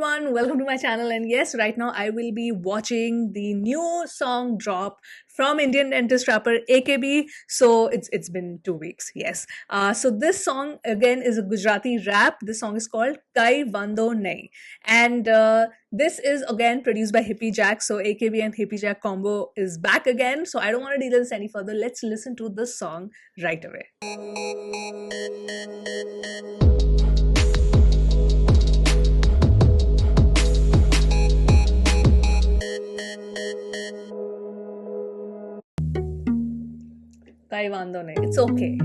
everyone, welcome to my channel. And yes, right now I will be watching the new song drop from Indian dentist rapper AKB. So it's been 2 weeks. Yes. So this song again is a Gujarati rap. This song is called Kai Vando Nahi, and this is again produced by Hippie Jack. So AKB and Hippie Jack combo is back again. So I don't want to delay this any further. Let's listen to this song right away. Kai Vando Nahi. It's okay.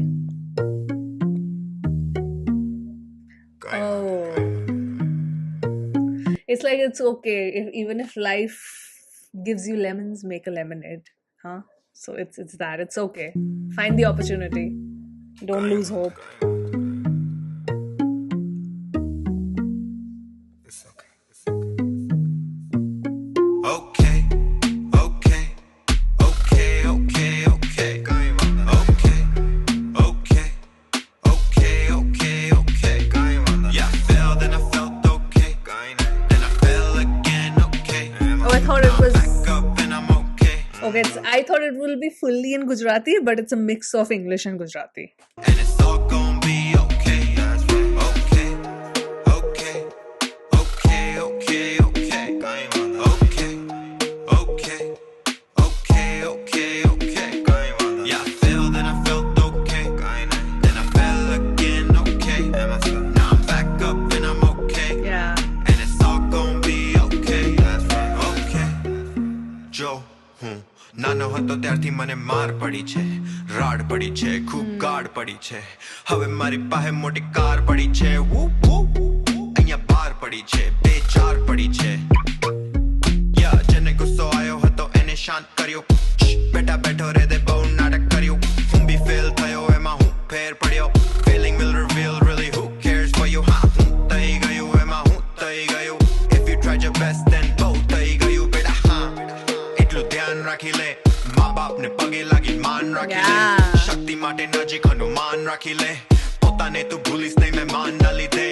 Oh. It's like it's okay. Even if life gives you lemons, make a lemonade. Huh? So it's that. It's okay. Find the opportunity. Don't lose hope. It's okay. Okay, okay, okay, okay, okay. Yeah, I fell, then I felt okay. Then I fell again, okay. Oh, I thought it was Back up and I'm okay. okay. I thought it will be fully in Gujarati, but it's a mix of English and Gujarati. And it's all gonna be okay. Okay, okay, okay, okay, okay. Okay. Yeah, I fell, then I felt okay. Then I fell again, okay. Now I'm back up and I'm okay. Yeah. And it's all gonna be okay. Okay. જો હું નાનો હતો ત્યારથી મને માર પડી છે, રાડ પડી છે, ખૂબ ગાઢ પડી છે. હવે મારી પાસે મોટી કાર પડી છે. અહીંયા બાર પડી છે, બે ચાર પડી છે. યા જેને ગુસ્સો આવ્યો હતો એને શાંત કર્યો. બેટા બેઠો રે દે બહુ નાટક કર્યું. હું બી ફેલ થયો એમાં હું ફેર પડ્યો. Failing will reveal really who cares for you. હા હું થઈ ગયું એમાં હું થઈ ગયું. If you tried your best then બહુ થઈ ગયું બેટા. હા એટલું ધ્યાન રાખી લે. મા બાપને પગે લાગી માન રાખી લે. Yeah. શક્તિ માટે નજીક હનુમાન રાખી લે. પોતાને તું ભૂલીશ નહીં મહેમાન ના લીધે.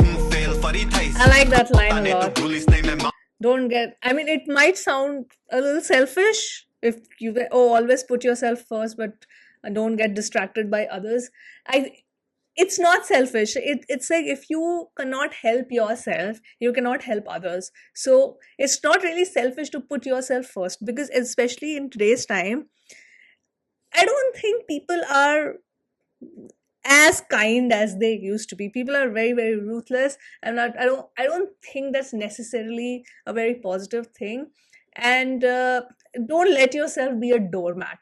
હું ફેલ ફરી થઈશ. I like that line a પોતાને તું lot. ભૂલીશ નહીં મહેમાન. Don't get. I mean, it might sound a little selfish if you always put yourself first, but don't get distracted by others. It's not selfish. It's like if you cannot help yourself, you cannot help others. So it's not really selfish to put yourself first, because especially in today's time, I don't think people are as kind as they used to be. People are very, very ruthless, and I don't think that's necessarily a very positive thing. And don't let yourself be a doormat,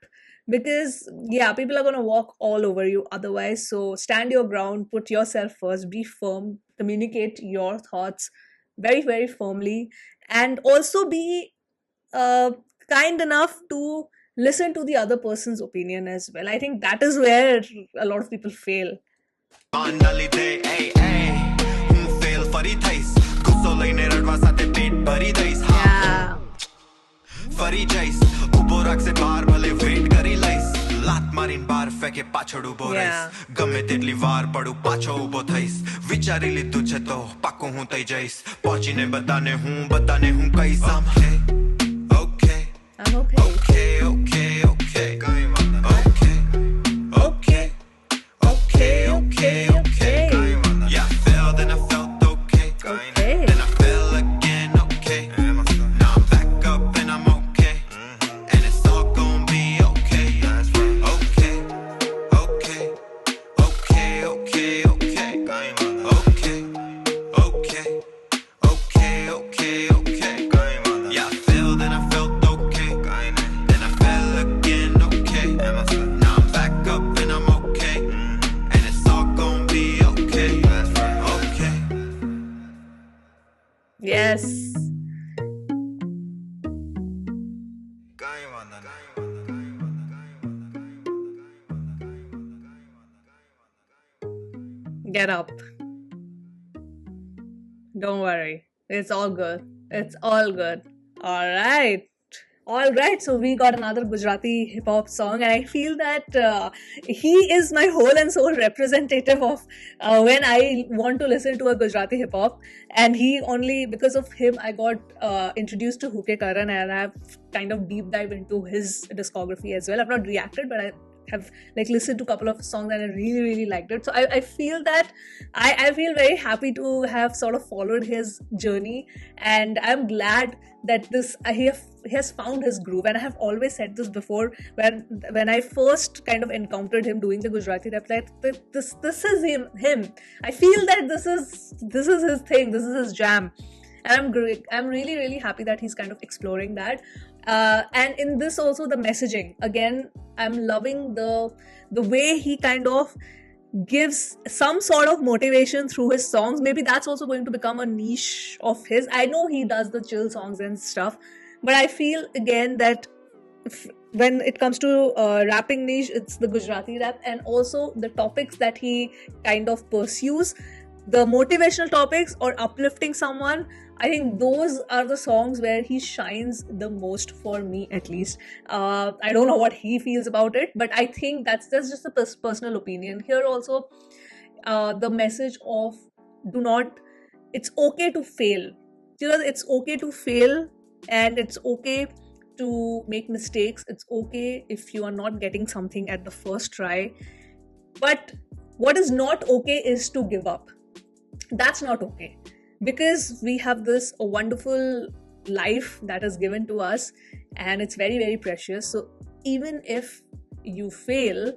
because yeah, people are going to walk all over you otherwise. So stand your ground, put yourself first, be firm, communicate your thoughts very, very firmly, and also be kind enough to listen to the other person's opinion as well. I think that is where a lot of people fail. માન ના લીધે હું fail ફરી થઈશ. ગુસ્સો લઈને રડવા સાથે પેટ ભરી દઈશ. Yeah. ફરી જઈશ. ઊભો રાખશે બાર ભલે વેટ કરી લઈશ. લાત મારીને બાર ફેંકે પાછળ ઊભો રહીશ. ગમે તેટલી વાર પડું પાછો ઊભો થઈશ. વિચારી લીધું છે તો પાકું હું થઈ જઈશ. પહોંચીને બધાને હું કહીશ. Okay. I'm okay. Okay. Yeah, I fell, then I felt okay. Okay. Then I fell again, okay. Now I'm back up and I'm okay. And it's all gonna be okay. Okay. Yeah, I fell, then I felt okay. Then I fell again, okay. Now I'm back up and I'm okay. And it's all gonna be okay. Okay. Yes. Get up. Don't worry. It's all good. It's all good. All right. All right, so we got another Gujarati hip hop song, and I feel that he is my whole and soul representative of when I want to listen to a Gujarati hip hop. And he only because of him I got introduced to Huke Karan, and I've kind of deep dive into his discography as well. I've not reacted, but I have like listened to a couple of songs and I really liked it. So I feel that I feel very happy to have sort of followed his journey, and I'm glad that he has found his groove. And I have always said this before, when I first kind of encountered him doing the Gujarati rap, that this is him. I feel that this is his thing, this is his jam. And I'm really happy that he's kind of exploring that. And in this also, the messaging, again, I'm loving the way he kind of gives some sort of motivation through his songs. Maybe that's also going to become a niche of his. I know he does the chill songs and stuff, but I feel again that when it comes to rapping niche, it's the Gujarati rap, and also the topics that he kind of pursues, the motivational topics or uplifting someone. I think those are the songs where he shines the most, for me at least. I don't know what he feels about it, but I think that's just a personal opinion. Here also, the message of it's okay to fail. It's okay to fail, and it's okay to make mistakes. It's okay if you are not getting something at the first try. But what is not okay is to give up. That's not okay, because we have this wonderful life that is given to us, and it's very precious. So even if you fail,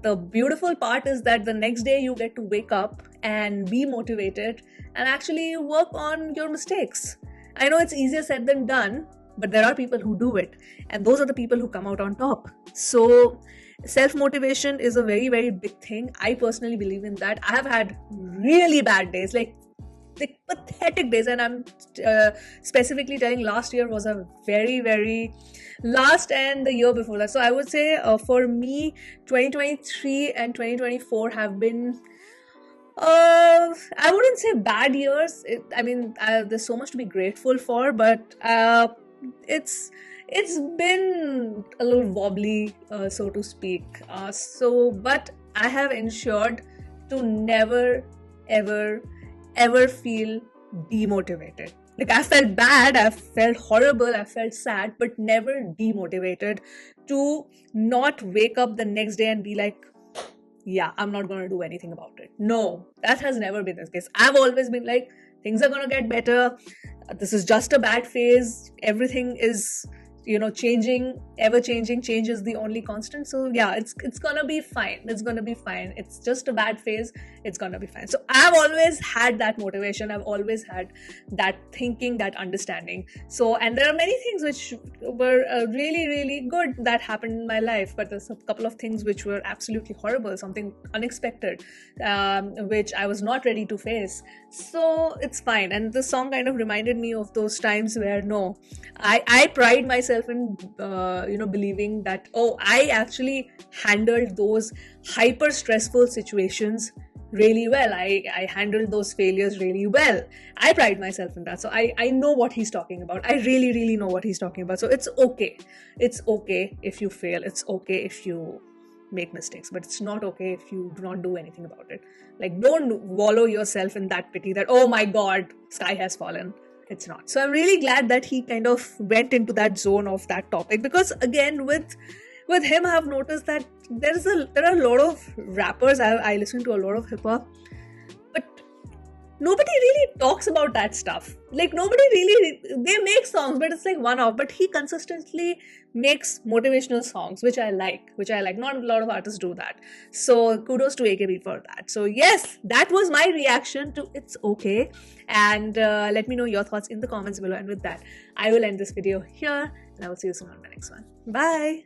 the beautiful part is that the next day you get to wake up and be motivated and actually work on your mistakes. I know it's easier said than done, but there are people who do it, and those are the people who come out on top. So self-motivation is a very big thing. I personally believe in that. I have had really bad days, like pathetic days, and I'm specifically telling last year was a very last, and the year before that. So I would say for me, 2023 and 2024 have been I wouldn't say bad years. There's so much to be grateful for, but it's been a little wobbly, so to speak. But I have ensured to never ever feel demotivated. Like, I felt bad, I felt horrible, I felt sad, but never demotivated to not wake up the next day and be like, yeah, I'm not going to do anything about it. No, that has never been the case. I've always been like, things are going to get better. This is just a bad phase. Everything is, changing, ever changing. Change is the only constant. So yeah, it's gonna be fine. It's gonna be fine. It's just a bad phase. It's gonna be fine. So I've always had that motivation. I've always had that thinking, that understanding. So, and there are many things which were really good that happened in my life, but there's a couple of things which were absolutely horrible, something unexpected, which I was not ready to face. So it's fine. And the song kind of reminded me of those times where I pride myself in believing that I actually handled those hyper stressful situations really well. I handled those failures really well. I pride myself in that. So I know what he's talking about. I really know what he's talking about. So it's okay if you fail. It's okay if you make mistakes, but it's not okay if you do not do anything about it. Like, don't wallow yourself in that pity that, oh my god, sky has fallen. It's not. So I'm really glad that he kind of went into that zone of that topic, because again, with him, I have noticed that there are a lot of rappers. I listen to a lot of hip hop, but nobody really talks about that stuff. Like, they make songs, but it's like one off. But he consistently makes motivational songs, which I like. Not a lot of artists do that. So kudos to AKB for that. So yes, that was my reaction to It's Okay. And let me know your thoughts in the comments below. And with that, I will end this video here, and I will see you soon on my next one. Bye.